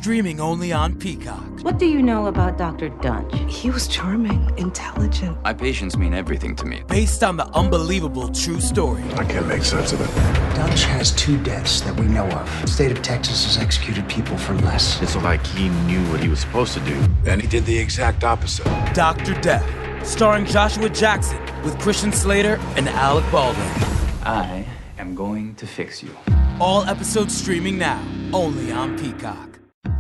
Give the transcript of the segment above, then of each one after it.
Streaming only on Peacock. What do you know about Dr. Dunch? He was charming, intelligent. My patients mean everything to me. Based on the unbelievable true story. I can't make sense of it. Dunch has 2 deaths that we know of. The state of Texas has executed people for less. It's like he knew what he was supposed to do. And he did the exact opposite. Dr. Death, starring Joshua Jackson with Christian Slater and Alec Baldwin. I am going to fix you. All episodes streaming now, only on Peacock.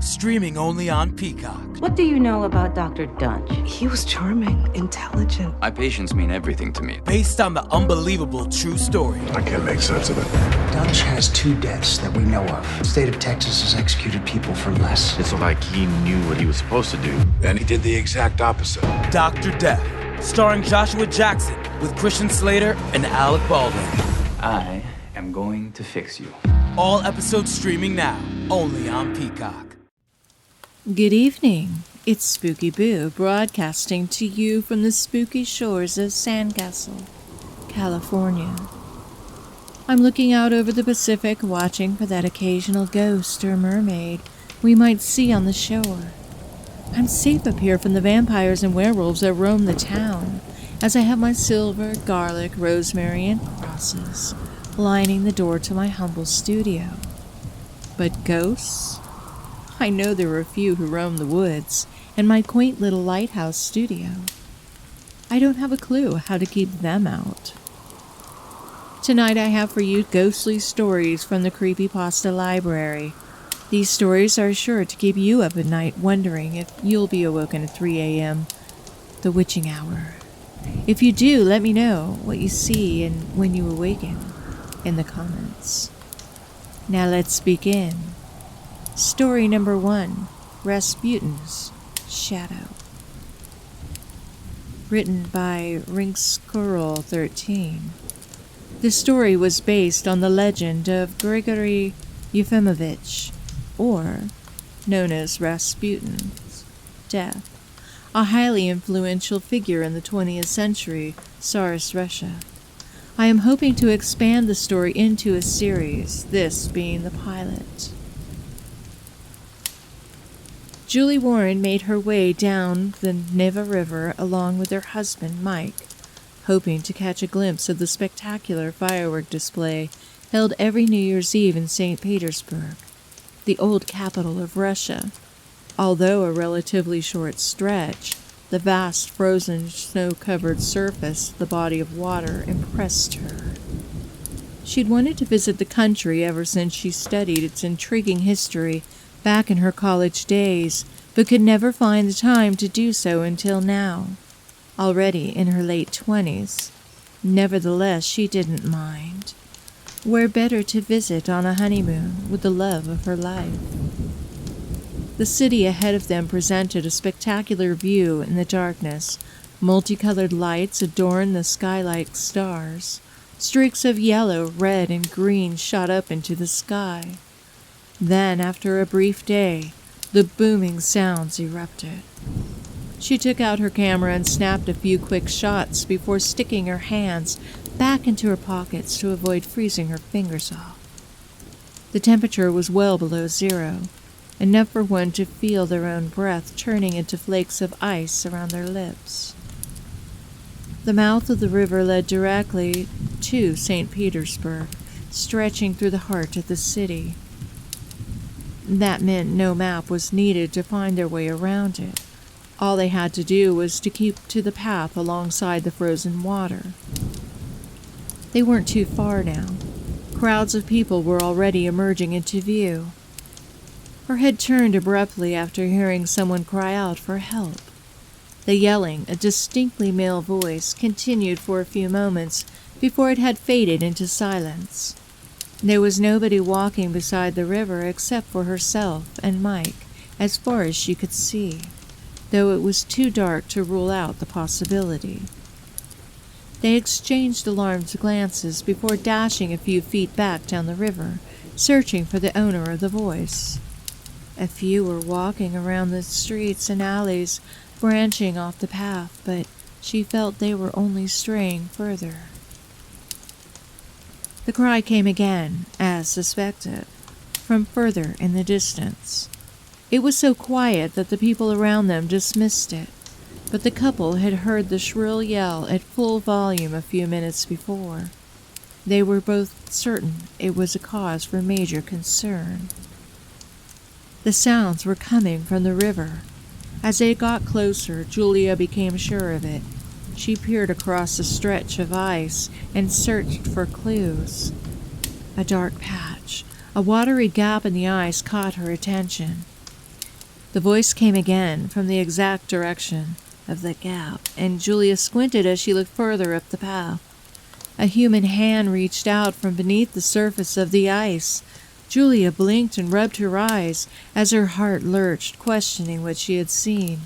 Streaming only on Peacock. What do you know about Dr. Dunch? He was charming, intelligent. My patients mean everything to me. Based on the unbelievable true story. I can't make sense of it. Dunch has 2 deaths that we know of. The state of Texas has executed people for less. It's like he knew what he was supposed to do. And he did the exact opposite. Dr. Death, starring Joshua Jackson with Christian Slater and Alec Baldwin. I am going to fix you. All episodes streaming now, only on Peacock. Good evening. It's Spooky Boo broadcasting to you from the spooky shores of Sandcastle, California. I'm looking out over the Pacific, watching for that occasional ghost or mermaid we might see on the shore. I'm safe up here from the vampires and werewolves that roam the town, as I have my silver, garlic, rosemary, and crosses lining the door to my humble studio. But ghosts? I know there are a few who roam the woods and my quaint little lighthouse studio. I don't have a clue how to keep them out. Tonight I have for you ghostly stories from the Creepypasta Library. These stories are sure to keep you up at night wondering if you'll be awoken at 3 a.m., the witching hour. If you do, let me know what you see and when you awaken in the comments. Now let's begin. Story number 1, Rasputin's Shadow. Written by Rinkskurl13. This story was based on the legend of Grigory Efimovich, or known as Rasputin's death, a highly influential figure in the 20th century Tsarist Russia. I am hoping to expand the story into a series, this being the pilot. Julie Warren made her way down the Neva River along with her husband, Mike, hoping to catch a glimpse of the spectacular firework display held every New Year's Eve in St. Petersburg, the old capital of Russia. Although a relatively short stretch, the vast frozen snow-covered surface of the body of water impressed her. She'd wanted to visit the country ever since she studied its intriguing history back in her college days, but could never find the time to do so until now, already in her late 20s. Nevertheless, she didn't mind. Where better to visit on a honeymoon with the love of her life? The city ahead of them presented a spectacular view in the darkness. Multicolored lights adorned the sky like stars. Streaks of yellow, red, and green shot up into the sky. Then, after a brief day, the booming sounds erupted. She took out her camera and snapped a few quick shots before sticking her hands back into her pockets to avoid freezing her fingers off. The temperature was well below 0, enough for one to feel their own breath turning into flakes of ice around their lips. The mouth of the river led directly to St. Petersburg, stretching through the heart of the city. That meant no map was needed to find their way around it. All they had to do was to keep to the path alongside the frozen water. They weren't too far now. Crowds of people were already emerging into view. Her head turned abruptly after hearing someone cry out for help. The yelling, a distinctly male voice, continued for a few moments before it had faded into silence. There was nobody walking beside the river except for herself and Mike, as far as she could see, though it was too dark to rule out the possibility. They exchanged alarmed glances before dashing a few feet back down the river, searching for the owner of the voice. A few were walking around the streets and alleys, branching off the path, but she felt they were only straying further. The cry came again, as suspected, from further in the distance. It was so quiet that the people around them dismissed it, but the couple had heard the shrill yell at full volume a few minutes before. They were both certain it was a cause for major concern. The sounds were coming from the river. As they got closer, Julia became sure of it. She peered across a stretch of ice and searched for clues. A dark patch, a watery gap in the ice caught her attention. The voice came again from the exact direction of the gap, and Julia squinted as she looked further up the path. A human hand reached out from beneath the surface of the ice. Julia blinked and rubbed her eyes as her heart lurched, questioning what she had seen.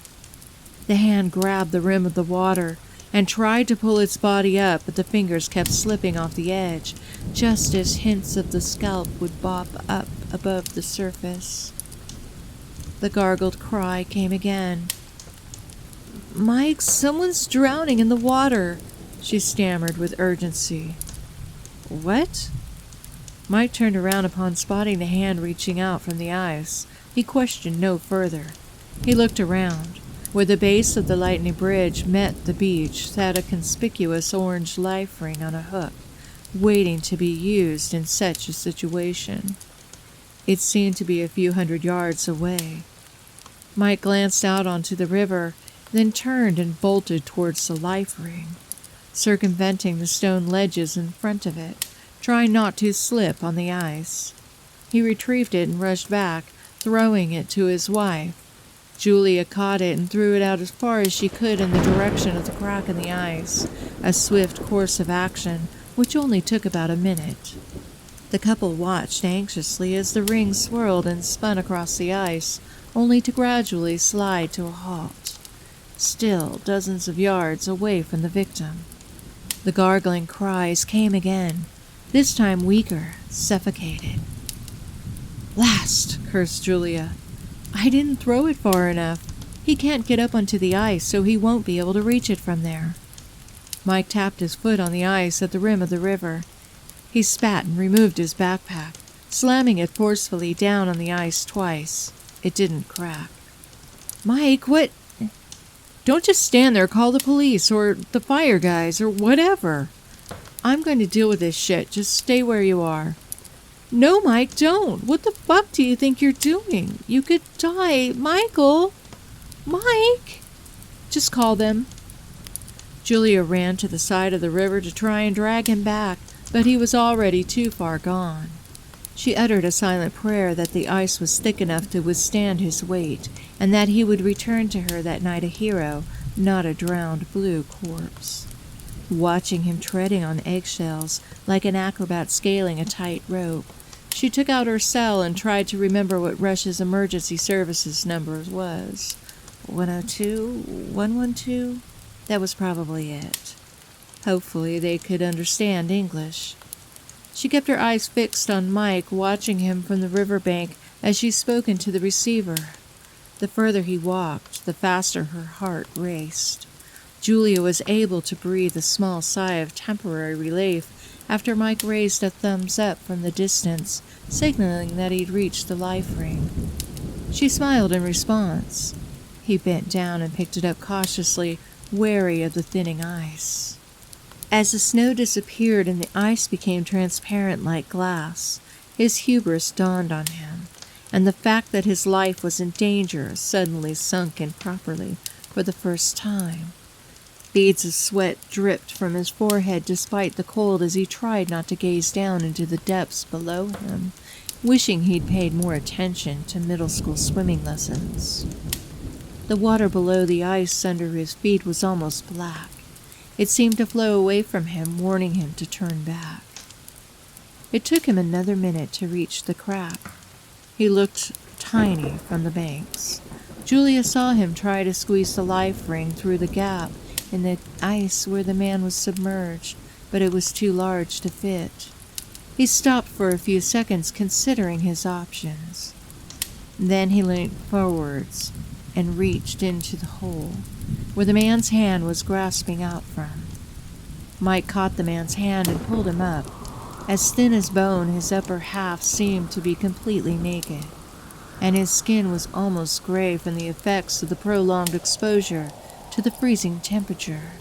The hand grabbed the rim of the water and tried to pull its body up, but the fingers kept slipping off the edge, just as hints of the scalp would bob up above the surface. The gargled cry came again. "Mike, someone's drowning in the water," she stammered with urgency. "What?" Mike turned around upon spotting the hand reaching out from the ice. He questioned no further. He looked around. Where the base of the Lightning Bridge met the beach sat a conspicuous orange life ring on a hook, waiting to be used in such a situation. It seemed to be a few hundred yards away. Mike glanced out onto the river, then turned and bolted towards the life ring, circumventing the stone ledges in front of it, trying not to slip on the ice. He retrieved it and rushed back, throwing it to his wife. Julia caught it and threw it out as far as she could in the direction of the crack in the ice, a swift course of action which only took about a minute. The couple watched anxiously as the ring swirled and spun across the ice, only to gradually slide to a halt, still dozens of yards away from the victim. The gargling cries came again, this time weaker, suffocated. "Blast!" cursed Julia. "I didn't throw it far enough. He can't get up onto the ice, so he won't be able to reach it from there." Mike tapped his foot on the ice at the rim of the river. He spat and removed his backpack, slamming it forcefully down on the ice twice. It didn't crack. "Mike, what—" "Don't just stand there. Call the police or the fire guys or whatever. I'm going to deal with this shit. Just stay where you are." "No, Mike, don't. What the fuck do you think you're doing? You could die. Michael! Mike!" "Just call them." Julia ran to the side of the river to try and drag him back, but he was already too far gone. She uttered a silent prayer that the ice was thick enough to withstand his weight, and that he would return to her that night a hero, not a drowned blue corpse. Watching him treading on eggshells like an acrobat scaling a tight rope, she took out her cell and tried to remember what Rush's emergency services number was. 102? 112? That was probably it. Hopefully they could understand English. She kept her eyes fixed on Mike, watching him from the riverbank as she spoke into the receiver. The further he walked, the faster her heart raced. Julia was able to breathe a small sigh of temporary relief after Mike raised a thumbs up from the distance, signaling that he'd reached the life ring. She smiled in response. He bent down and picked it up cautiously, wary of the thinning ice. As the snow disappeared and the ice became transparent like glass, his hubris dawned on him, and the fact that his life was in danger suddenly sunk in properly for the first time. Beads of sweat dripped from his forehead despite the cold as he tried not to gaze down into the depths below him, wishing he'd paid more attention to middle school swimming lessons. The water below the ice under his feet was almost black. It seemed to flow away from him, warning him to turn back. It took him another minute to reach the crack. He looked tiny from the banks. Julia saw him try to squeeze the life ring through the gap in the ice where the man was submerged, but it was too large to fit. He stopped for a few seconds, considering his options. Then he leaned forwards and reached into the hole, where the man's hand was grasping out from. Mike caught the man's hand and pulled him up. As thin as bone, his upper half seemed to be completely naked. and his skin was almost gray from the effects of the prolonged exposure to the freezing temperature.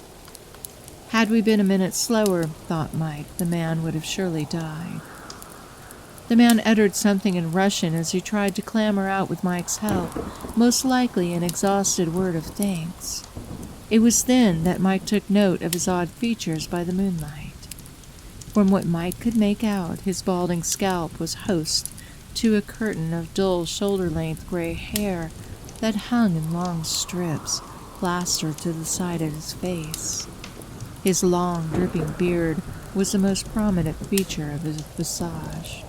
Had we been a minute slower, thought Mike, the man would have surely died. The man uttered something in Russian as he tried to clamber out with Mike's help, most likely an exhausted word of thanks. It was then that Mike took note of his odd features by the moonlight. From what Mike could make out, his balding scalp was host to a curtain of dull shoulder-length gray hair that hung in long strips plastered to the side of his face. His long, dripping beard was the most prominent feature of his visage.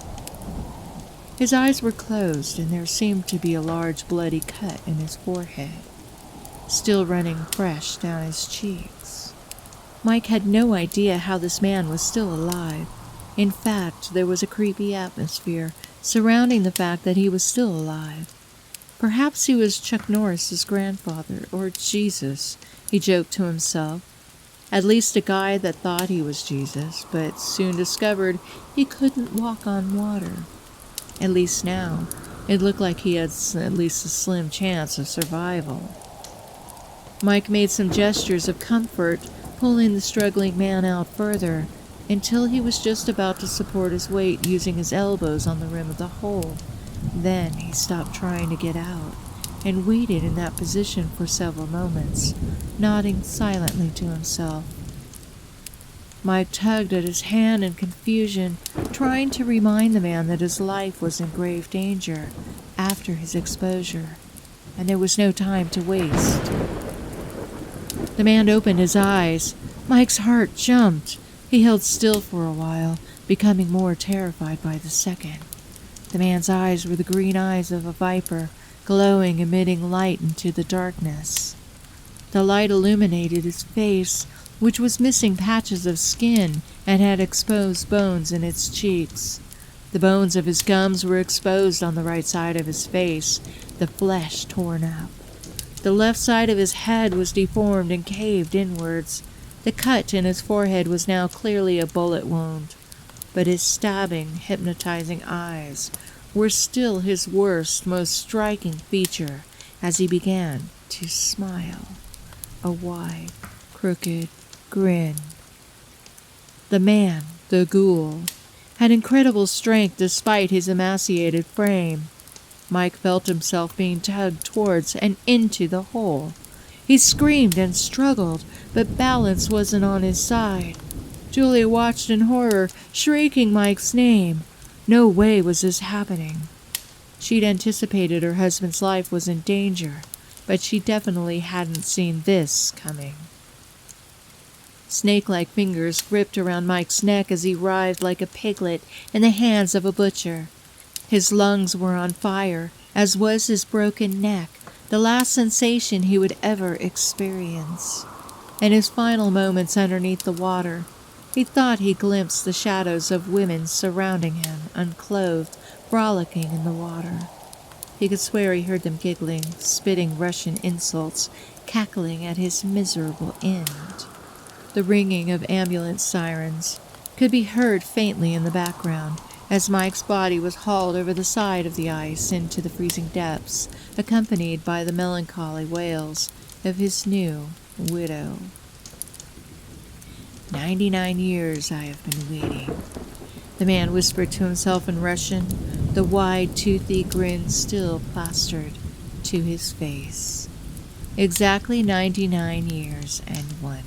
His eyes were closed, and there seemed to be a large bloody cut in his forehead, still running fresh down his cheeks. Mike had no idea how this man was still alive. In fact, there was a creepy atmosphere surrounding the fact that he was still alive. Perhaps he was Chuck Norris's grandfather, or Jesus, he joked to himself. At least a guy that thought he was Jesus, but soon discovered he couldn't walk on water. At least now, it looked like he had at least a slim chance of survival. Mike made some gestures of comfort, pulling the struggling man out further, until he was just about to support his weight using his elbows on the rim of the hole. Then he stopped trying to get out, and waited in that position for several moments, nodding silently to himself. Mike tugged at his hand in confusion, trying to remind the man that his life was in grave danger after his exposure, and there was no time to waste. The man opened his eyes. Mike's heart jumped. He held still for a while, becoming more terrified by the second. The man's eyes were the green eyes of a viper, glowing, emitting light into the darkness. The light illuminated his face, which was missing patches of skin and had exposed bones in its cheeks. The bones of his gums were exposed on the right side of his face, the flesh torn up. The left side of his head was deformed and caved inwards. The cut in his forehead was now clearly a bullet wound, but his stabbing, hypnotizing eyes were still his worst, most striking feature as he began to smile, a wide, crooked grin. The man, the ghoul, had incredible strength despite his emaciated frame. Mike felt himself being tugged towards and into the hole. He screamed and struggled, but balance wasn't on his side. Julia watched in horror, shrieking Mike's name. No way was this happening. She'd anticipated her husband's life was in danger, but she definitely hadn't seen this coming. Snake-like fingers gripped around Mike's neck as he writhed like a piglet in the hands of a butcher. His lungs were on fire, as was his broken neck, the last sensation he would ever experience. In his final moments underneath the water, he thought he glimpsed the shadows of women surrounding him, unclothed, frolicking in the water. He could swear he heard them giggling, spitting Russian insults, cackling at his miserable end. The ringing of ambulance sirens could be heard faintly in the background as Mike's body was hauled over the side of the ice into the freezing depths, accompanied by the melancholy wails of his new widow. 99 years I have been waiting, the man whispered to himself in Russian, the wide, toothy grin still plastered to his face. Exactly 99 years and 1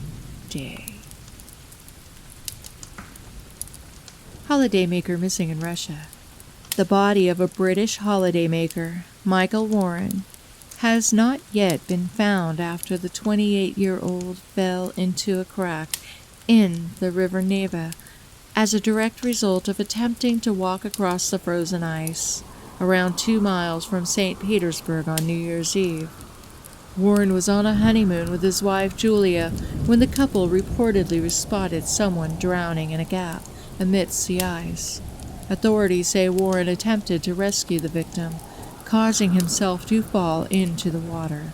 day. Holidaymaker missing in Russia. The body of a British holidaymaker, Michael Warren, has not yet been found after the 28-year-old fell into a crack in the River Neva as a direct result of attempting to walk across the frozen ice around 2 miles from St. Petersburg on New Year's Eve. Warren was on a honeymoon with his wife Julia when the couple reportedly spotted someone drowning in a gap amidst the ice. Authorities say Warren attempted to rescue the victim, causing himself to fall into the water.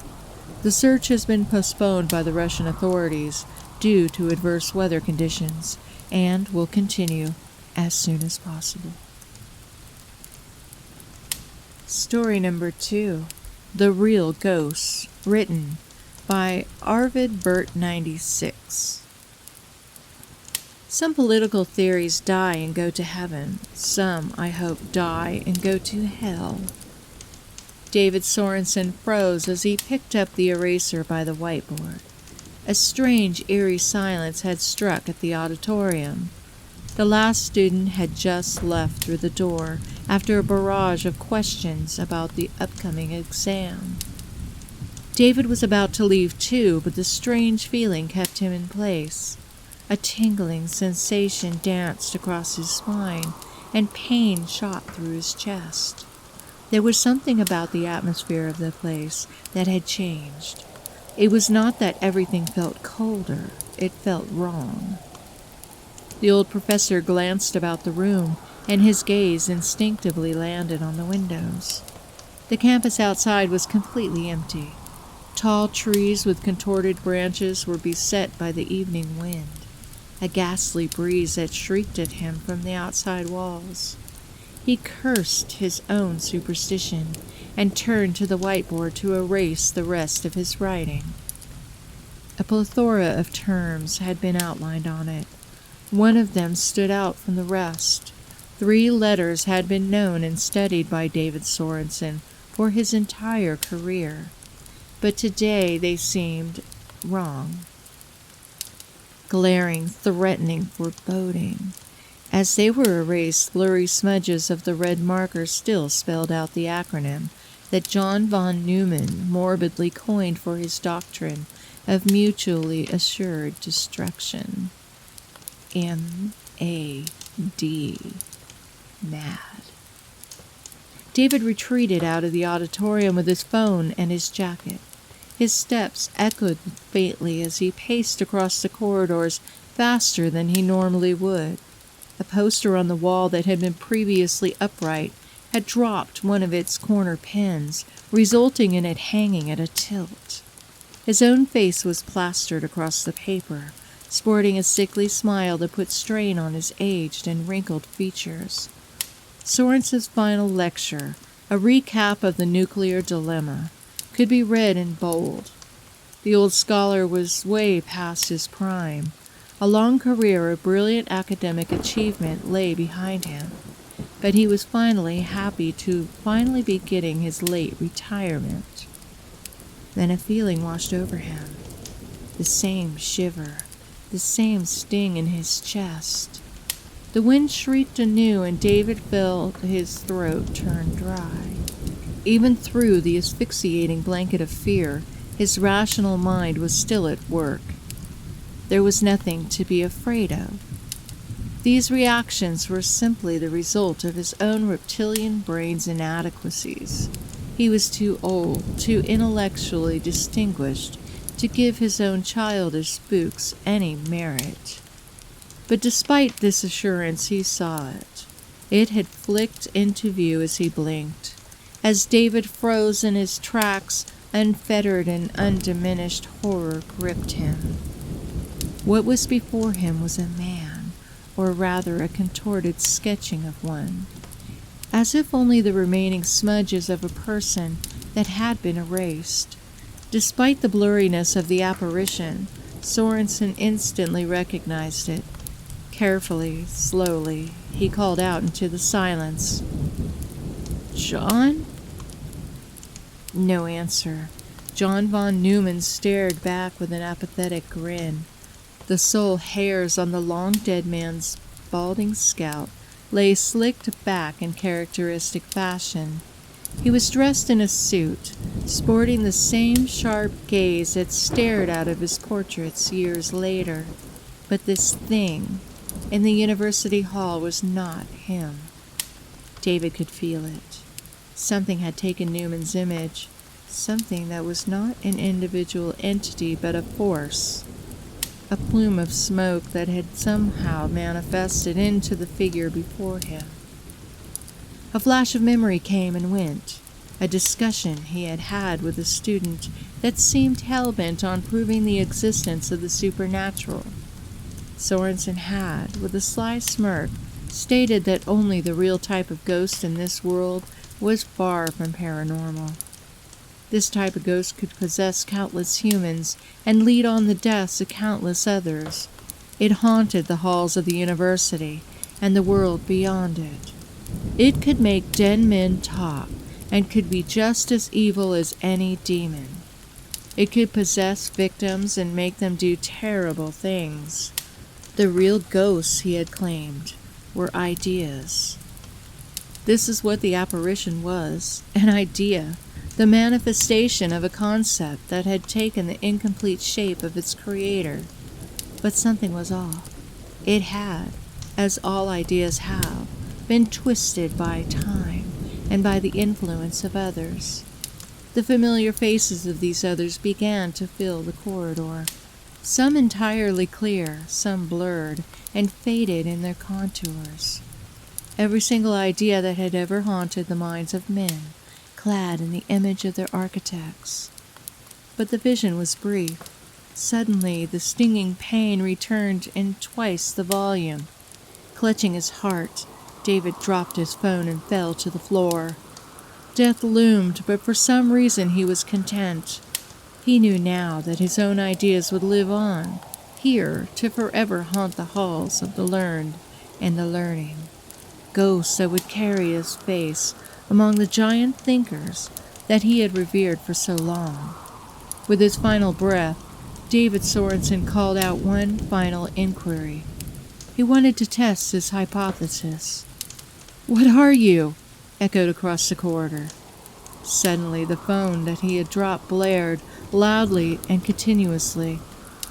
The search has been postponed by the Russian authorities due to adverse weather conditions and will continue as soon as possible. Story number 2, The Real Ghosts, written by Arvid Burt 96. Some political theories die and go to heaven. Some, I hope, die and go to hell. David Sorensen froze as he picked up the eraser by the whiteboard. A strange, eerie silence had struck at the auditorium. The last student had just left through the door after a barrage of questions about the upcoming exam. David was about to leave too, but the strange feeling kept him in place. A tingling sensation danced across his spine, and pain shot through his chest. There was something about the atmosphere of the place that had changed. It was not that everything felt colder, it felt wrong. The old professor glanced about the room, and his gaze instinctively landed on the windows. The campus outside was completely empty. Tall trees with contorted branches were beset by the evening wind. A ghastly breeze had shrieked at him from the outside walls. He cursed his own superstition and turned to the whiteboard to erase the rest of his writing. A plethora of terms had been outlined on it. One of them stood out from the rest. 3 letters had been known and studied by David Sorensen for his entire career, but today they seemed wrong. Glaring, threatening, foreboding. As they were erased, blurry smudges of the red marker still spelled out the acronym that John von Neumann morbidly coined for his doctrine of mutually assured destruction. M-A-D. Mad. David retreated out of the auditorium with his phone and his jacket. His steps echoed faintly as he paced across the corridors faster than he normally would. A poster on the wall that had been previously upright had dropped one of its corner pins, resulting in it hanging at a tilt. His own face was plastered across the paper, sporting a sickly smile that put strain on his aged and wrinkled features. Sorensen's final lecture, a recap of the nuclear dilemma, could be read in bold. The old scholar was way past his prime. A long career of brilliant academic achievement lay behind him, but he was finally happy to be getting his late retirement. Then a feeling washed over him. The same shiver, the same sting in his chest. The wind shrieked anew, and David felt his throat turn dry. Even through the asphyxiating blanket of fear, his rational mind was still at work. There was nothing to be afraid of. These reactions were simply the result of his own reptilian brain's inadequacies. He was too old, too intellectually distinguished, to give his own childish spooks any merit. But despite this assurance, he saw it. It had flicked into view as he blinked. As David froze in his tracks, unfettered and undiminished horror gripped him. What was before him was a man, or rather a contorted sketching of one, as if only the remaining smudges of a person that had been erased. Despite the blurriness of the apparition, Sorensen instantly recognized it. Carefully, slowly, he called out into the silence, "John?" No answer. John von Neumann stared back with an apathetic grin. The sole hairs on the long-dead man's balding scalp lay slicked back in characteristic fashion. He was dressed in a suit, sporting the same sharp gaze that stared out of his portraits years later. But this thing in the university hall was not him. David could feel it. Something had taken Newman's image, something that was not an individual entity but a force. A plume of smoke that had somehow manifested into the figure before him. A flash of memory came and went. A discussion he had had with a student that seemed hell-bent on proving the existence of the supernatural. Sorensen had, with a sly smirk, stated that only the real type of ghost in this world was far from paranormal. This type of ghost could possess countless humans and lead on the deaths of countless others. It haunted the halls of the university and the world beyond it. It could make dead men talk and could be just as evil as any demon. It could possess victims and make them do terrible things. The real ghosts, he had claimed, were ideas. This is what the apparition was, an idea, the manifestation of a concept that had taken the incomplete shape of its creator. But something was off. It had, as all ideas have, been twisted by time and by the influence of others. The familiar faces of these others began to fill the corridor, some entirely clear, some blurred and faded in their contours. Every single idea that had ever haunted the minds of men, clad in the image of their architects. But the vision was brief. Suddenly, the stinging pain returned in twice the volume. Clutching his heart, David dropped his phone and fell to the floor. Death loomed, but for some reason he was content. He knew now that his own ideas would live on, here to forever haunt the halls of the learned and the learning. Ghosts that would carry his face among the giant thinkers that he had revered for so long. With his final breath, David Sorensen called out one final inquiry. He wanted to test his hypothesis. "What are you?" echoed across the corridor. Suddenly, the phone that he had dropped blared, loudly and continuously.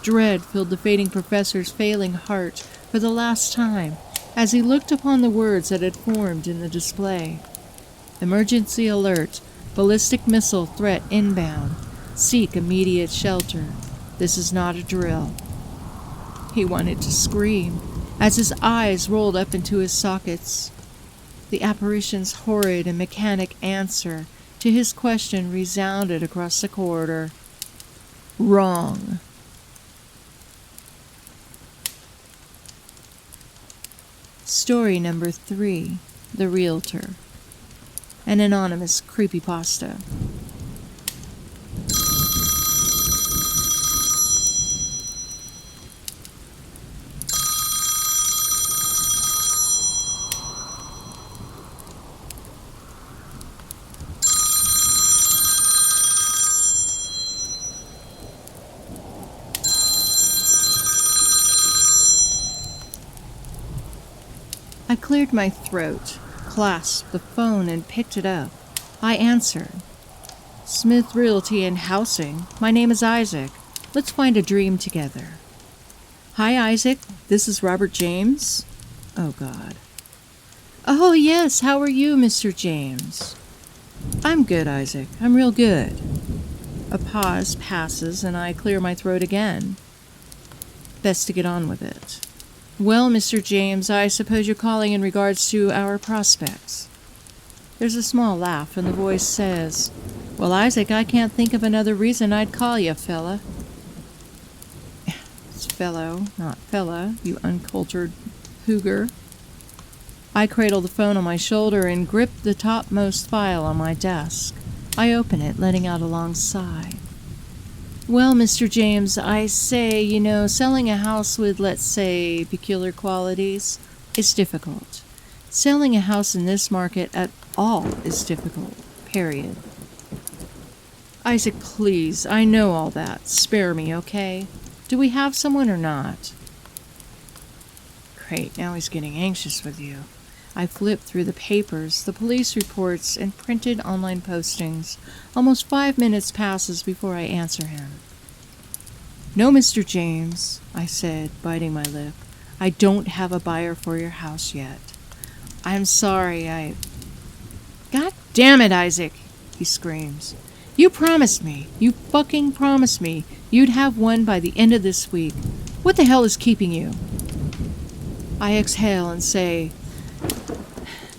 Dread filled the fading professor's failing heart for the last time as he looked upon the words that had formed in the display. "Emergency alert. Ballistic missile threat inbound. Seek immediate shelter. This is not a drill." He wanted to scream as his eyes rolled up into his sockets. The apparition's horrid and mechanic answer to his question resounded across the corridor. "Wrong." Story number 3, The Realtor. An anonymous creepypasta. I cleared my throat, clasped the phone, and picked it up. I answered. "Smith Realty and Housing. My name is Isaac. Let's find a dream together." "Hi, Isaac. This is Robert James." Oh, God. "Oh, yes. How are you, Mr. James?" "I'm good, Isaac. I'm real good." A pause passes, and I clear my throat again. Best to get on with it. "Well, Mr. James, I suppose you're calling in regards to our prospects." There's a small laugh, and the voice says, "Well, Isaac, I can't think of another reason I'd call you, fella." It's fellow, not fella, you uncultured hooger. I cradle the phone on my shoulder and grip the topmost file on my desk. I open it, letting out a long sigh. "Well, Mr. James, I say, selling a house with, let's say, peculiar qualities is difficult. Selling a house in this market at all is difficult, period." "Isaac, please, I know all that. Spare me, okay? Do we have someone or not?" Great, now he's getting anxious with you. I flip through the papers, the police reports, and printed online postings. Almost 5 minutes passes before I answer him. "No, Mr. James," I said, biting my lip. "I don't have a buyer for your house yet. I'm sorry, God damn it, Isaac," he screams. "You promised me. You fucking promised me you'd have one by the end of this week. What the hell is keeping you?" I exhale and say,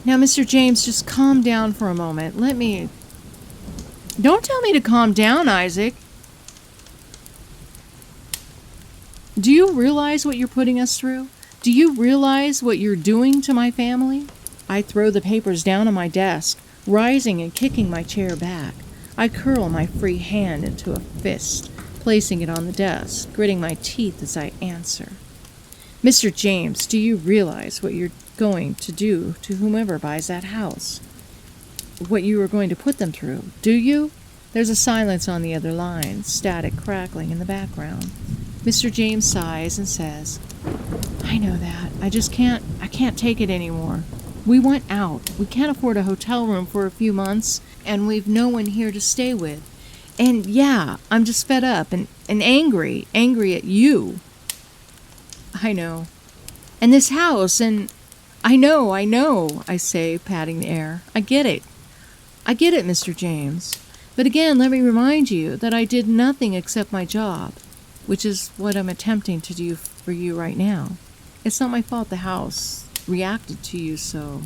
"Now, Mr. James, just calm down for a moment. Don't tell me to calm down, Isaac. Do you realize what you're putting us through? Do you realize what you're doing to my family?" I throw the papers down on my desk. Rising and kicking my chair back, I curl my free hand into a fist, placing it on the desk, gritting my teeth as I answer. Mr. James, do you realize what you're going to do to whomever buys that house? What you are going to put them through, do you? There's a silence on the other line, static crackling in the background. Mr. James sighs and says, I know that. I can't take it anymore. We want out. We can't afford a hotel room for a few months, and we've no one here to stay with. And yeah, I'm just fed up and angry at you. I know. And this house, and I know, I say, patting the air. I get it, Mr. James. But again, let me remind you that I did nothing except my job, which is what I'm attempting to do for you right now. It's not my fault the house reacted to you so.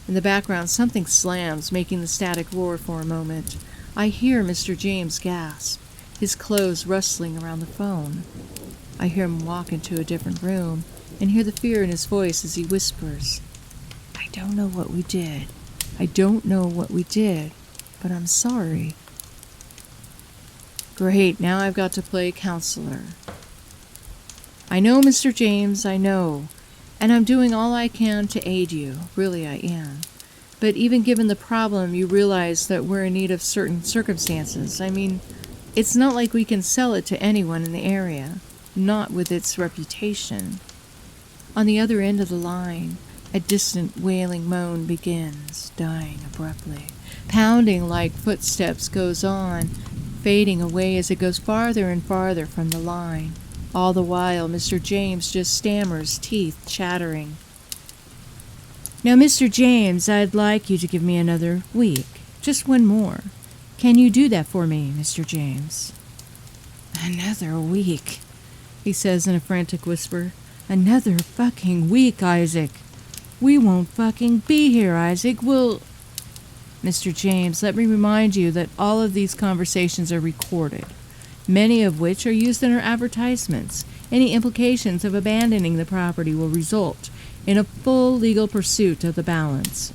In the background, something slams, making the static roar for a moment. I hear Mr. James gasp, his clothes rustling around the phone. I hear him walk into a different room and hear the fear in his voice as he whispers, I don't know what we did. But I'm sorry. Great, now I've got to play counselor. I know, Mr. James, I know. And I'm doing all I can to aid you. Really, I am. But even given the problem, you realize that we're in need of certain circumstances. I mean, it's not like we can sell it to anyone in the area. Not with its reputation. On the other end of the line, a distant wailing moan begins, dying abruptly. Pounding like footsteps goes on, fading away as it goes farther and farther from the line. All the while, Mr. James just stammers, teeth chattering. Now, Mr. James, I'd like you to give me another week. Just one more. Can you do that for me, Mr. James? Another week, he says in a frantic whisper. Another fucking week, Isaac. We won't fucking be here, Isaac. We'll... Mr. James, let me remind you that all of these conversations are recorded, many of which are used in our advertisements. Any implications of abandoning the property will result in a full legal pursuit of the balance.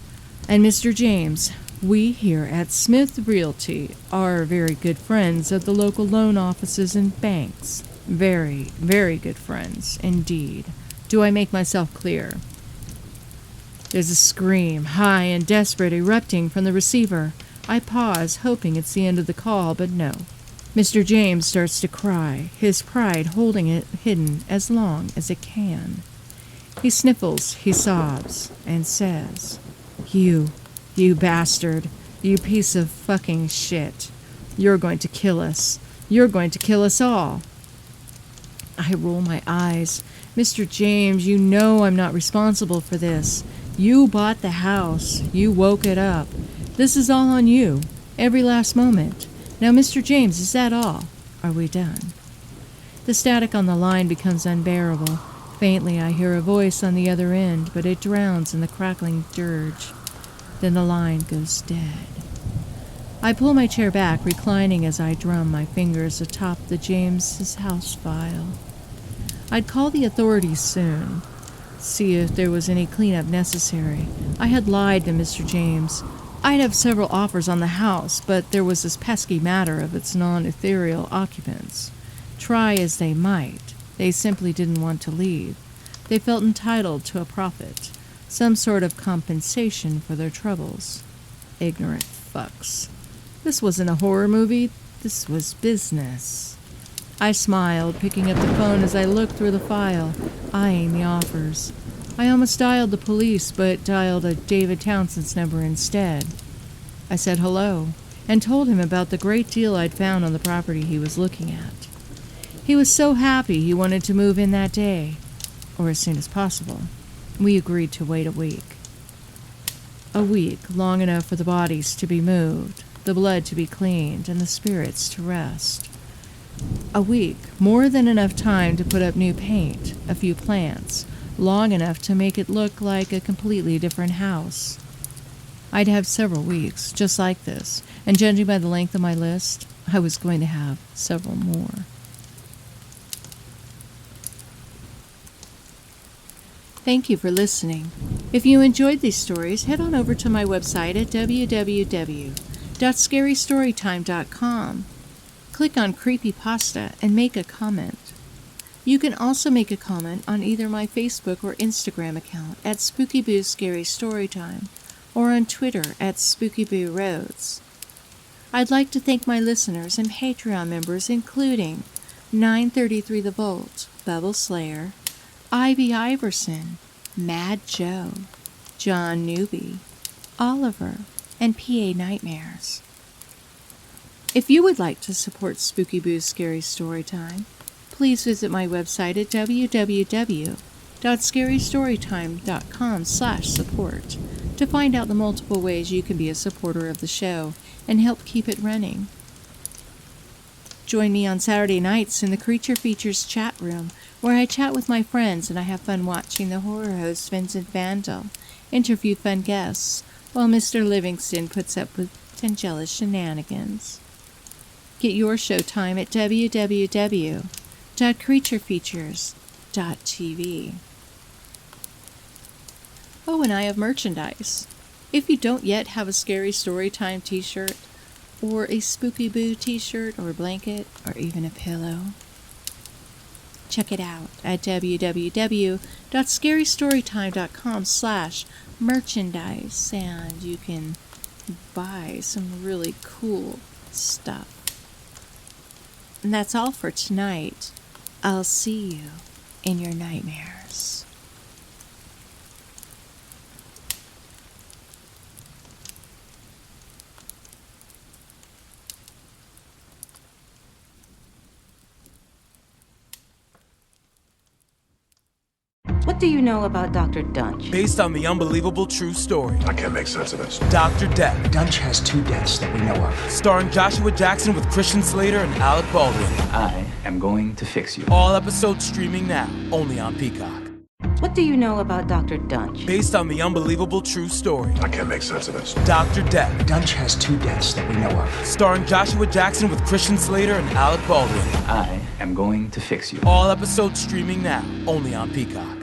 And Mr. James, we here at Smith Realty are very good friends of the local loan offices and banks. Very, very good friends indeed. Do I make myself clear? There's a scream, high and desperate, erupting from the receiver. I pause, hoping it's the end of the call, but no. Mr. James starts to cry, his pride holding it hidden as long as it can. He sniffles, he sobs, and says, You bastard, you piece of fucking shit. You're going to kill us. You're going to kill us all. I roll my eyes. Mr. James, you know I'm not responsible for this. You bought the house. You woke it up. This is all on you. Every last moment. Now, Mr. James, is that all? Are we done? The static on the line becomes unbearable. Faintly, I hear a voice on the other end, but it drowns in the crackling dirge. Then the line goes dead. I pull my chair back, reclining as I drum my fingers atop the James's house file. I'd call the authorities soon. See if there was any cleanup necessary. I had lied to Mr. James. I'd have several offers on the house, but there was this pesky matter of its non-ethereal occupants. Try as they might, they simply didn't want to leave. They felt entitled to a profit, some sort of compensation for their troubles. Ignorant fucks. This wasn't a horror movie, this was business. I smiled, picking up the phone as I looked through the file, eyeing the offers. I almost dialed the police, but dialed a David Townsend's number instead. I said hello, and told him about the great deal I'd found on the property he was looking at. He was so happy he wanted to move in that day, or as soon as possible. We agreed to wait a week. A week, long enough for the bodies to be moved, the blood to be cleaned, and the spirits to rest. A week, more than enough time to put up new paint, a few plants, long enough to make it look like a completely different house. I'd have several weeks, just like this, and judging by the length of my list, I was going to have several more. Thank you for listening. If you enjoyed these stories, head on over to my website at www.scarystorytime.com. Click on Creepypasta and make a comment. You can also make a comment on either my Facebook or Instagram account at SpookyBoo Scary Storytime or on Twitter at SpookyBooRoads. I'd like to thank my listeners and Patreon members, including 933 The Bolt, Bubble Slayer, Ivy Iverson, Mad Joe, John Newby, Oliver, and PA Nightmares. If you would like to support Spooky Boo's Scary Storytime, please visit my website at www.scarystorytime.com/support to find out the multiple ways you can be a supporter of the show and help keep it running. Join me on Saturday nights in the Creature Features chat room, where I chat with my friends and I have fun watching the horror host Vincent Vandal interview fun guests, while Mr. Livingston puts up with Tangela's shenanigans. Get your showtime at www.creaturefeatures.tv. Oh, and I have merchandise. If you don't yet have a Scary Storytime t-shirt, or a Spooky Boo t-shirt or blanket, or even a pillow, check it out at www.scarystorytime.com/merchandise, and you can buy some really cool stuff. And that's all for tonight. I'll see you in your nightmares. What do you know about Dr. Dunch? Based on the unbelievable true story. I can't make sense of this. Dr. Death. Dunch has 2 deaths that we know of. Starring Joshua Jackson with Christian Slater and Alec Baldwin. I am going to fix you. All episodes streaming now, only on Peacock. What do you know about Dr. Dunch? Based on the unbelievable true story. I can't make sense of this. Dr. Death. Dunch has 2 deaths that we know of. Starring Joshua Jackson with Christian Slater and Alec Baldwin. I am going to fix you. All episodes streaming now, only on Peacock.